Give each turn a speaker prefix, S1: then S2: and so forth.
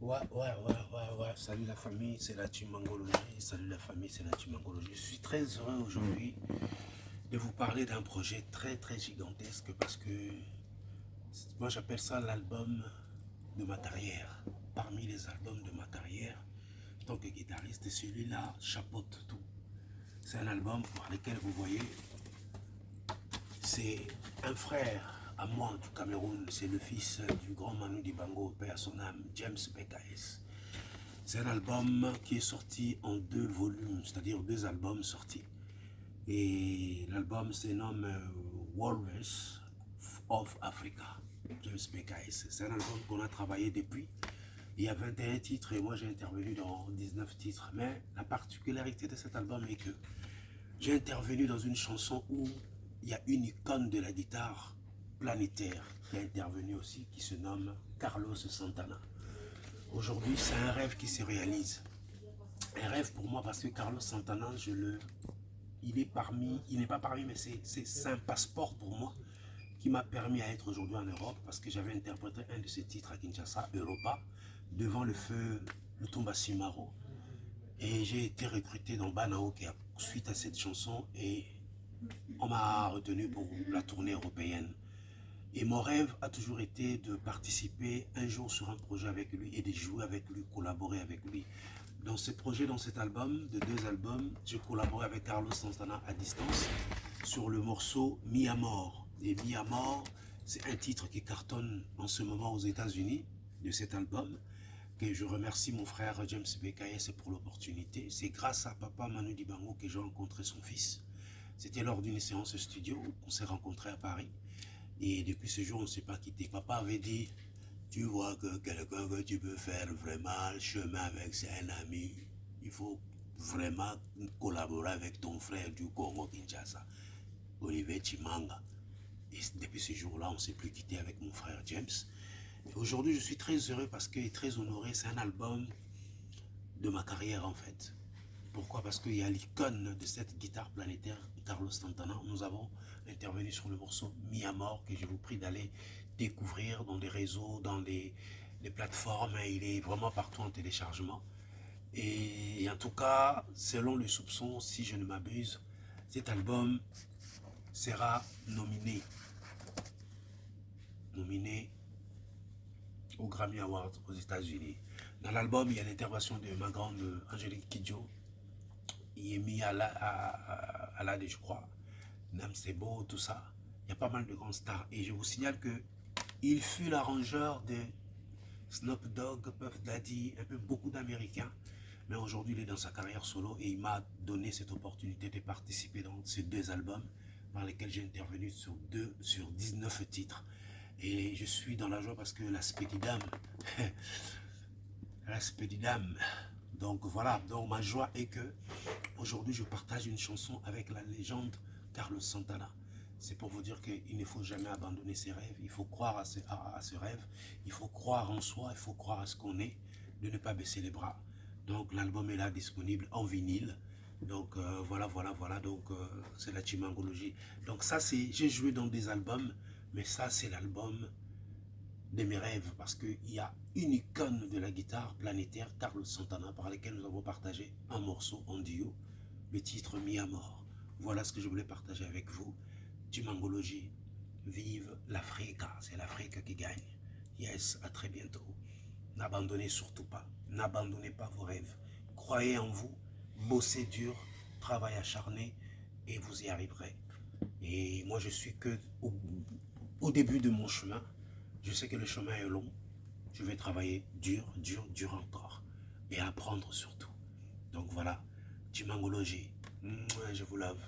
S1: Ouais. Salut la famille, c'est la team Mangologie. Salut la famille, c'est la team Mangologie. Je suis très heureux aujourd'hui de vous parler d'un projet très gigantesque parce que moi j'appelle ça l'album de ma carrière. Parmi les albums de ma carrière, en tant que guitariste, celui-là chapeaute tout. C'est un album pour lequel vous voyez, c'est un frère à moi du Cameroun, c'est le fils du grand Manu Dibango, paix à son âme, James BKS. C'est un album qui est sorti en 2 volumes, c'est-à-dire 2 albums sortis. Et l'album se nomme Warriors of Africa, James BKS. C'est un album qu'on a travaillé depuis. Il y a 21 titres et moi j'ai intervenu dans 19 titres. Mais la particularité de cet album est que j'ai intervenu dans une chanson où il y a une icône de la guitare planétaire qui a intervenu aussi, qui se nomme Carlos Santana. Aujourd'hui, c'est un rêve qui se réalise. Un rêve pour moi parce que Carlos Santana, il n'est pas parmi, mais c'est un passeport pour moi qui m'a permis à être aujourd'hui en Europe parce que j'avais interprété un de ses titres à Kinshasa, Europa, devant le feu Lutumba Simaro. Et j'ai été recruté dans Banao suite à cette chanson et on m'a retenu pour la tournée européenne. Et mon rêve a toujours été de participer un jour sur un projet avec lui et de jouer avec lui, collaborer avec lui. Dans ce projet, dans cet album, de 2 albums, j'ai collaboré avec Carlos Santana à distance sur le morceau Mi Amor. Et Mi Amor, c'est un titre qui cartonne en ce moment aux États-Unis de cet album. Que je remercie mon frère James BKS pour l'opportunité. C'est grâce à papa Manu Dibango que j'ai rencontré son fils. C'était lors d'une séance studio, on s'est rencontrés à Paris. Et depuis ce jour, on ne s'est pas quitté. Papa avait dit, tu vois que quelqu'un que tu peux faire vraiment le chemin avec, c'est un ami. Il faut vraiment collaborer avec ton frère du Congo Kinshasa, Olivier Chimanga. Et depuis ce jour-là, on ne s'est plus quitté avec mon frère James. Aujourd'hui, je suis très heureux parce que, et très honoré, c'est un album de ma carrière en fait. Pourquoi? Parce qu'il y a l'icône de cette guitare planétaire, Carlos Santana. Nous avons intervenu sur le morceau Mi Amor que je vous prie d'aller découvrir dans les réseaux, dans les plateformes. Il est vraiment partout en téléchargement. Et en tout cas, selon les soupçons, si je ne m'abuse, cet album sera nominé au Grammy Awards aux États-Unis. Dans l'album, il y a l'intervention de ma grande Angélique Kidjo, Yemi Alade, je crois, Nam Sebo, tout ça. Il y a pas mal de grands stars. Et je vous signale que il fut l'arrangeur de Snoop Dogg, Puff Daddy, un peu beaucoup d'Américains. Mais aujourd'hui, il est dans sa carrière solo et il m'a donné cette opportunité de participer dans ces 2 albums par lesquels j'ai intervenu sur 19 titres. Et je suis dans la joie parce que l'aspect d'âme, donc voilà, donc ma joie est que aujourd'hui je partage une chanson avec la légende Carlos Santana. C'est pour vous dire qu'il ne faut jamais abandonner ses rêves, il faut croire à ce rêve, il faut croire en soi, il faut croire à ce qu'on est, de ne pas baisser les bras. Donc l'album est là disponible en vinyle. Donc voilà, donc c'est la team Mangologie. Donc ça c'est, j'ai joué dans des albums, mais ça c'est l'album de mes rêves, parce qu'il y a une icône de la guitare planétaire, Carlos Santana, par laquelle nous avons partagé un morceau en duo, le titre Mi Amor. Voilà ce que je voulais partager avec vous. Team Mangologie, vive l'Afrique, c'est l'Afrique qui gagne. Yes, à très bientôt. N'abandonnez surtout pas, n'abandonnez pas vos rêves. Croyez en vous, bossez dur, travaillez acharné et vous y arriverez. Et moi je suis que au début de mon chemin. Je sais que le chemin est long. Je vais travailler dur encore. Et apprendre surtout. Donc voilà, team Mangologie. Je vous love.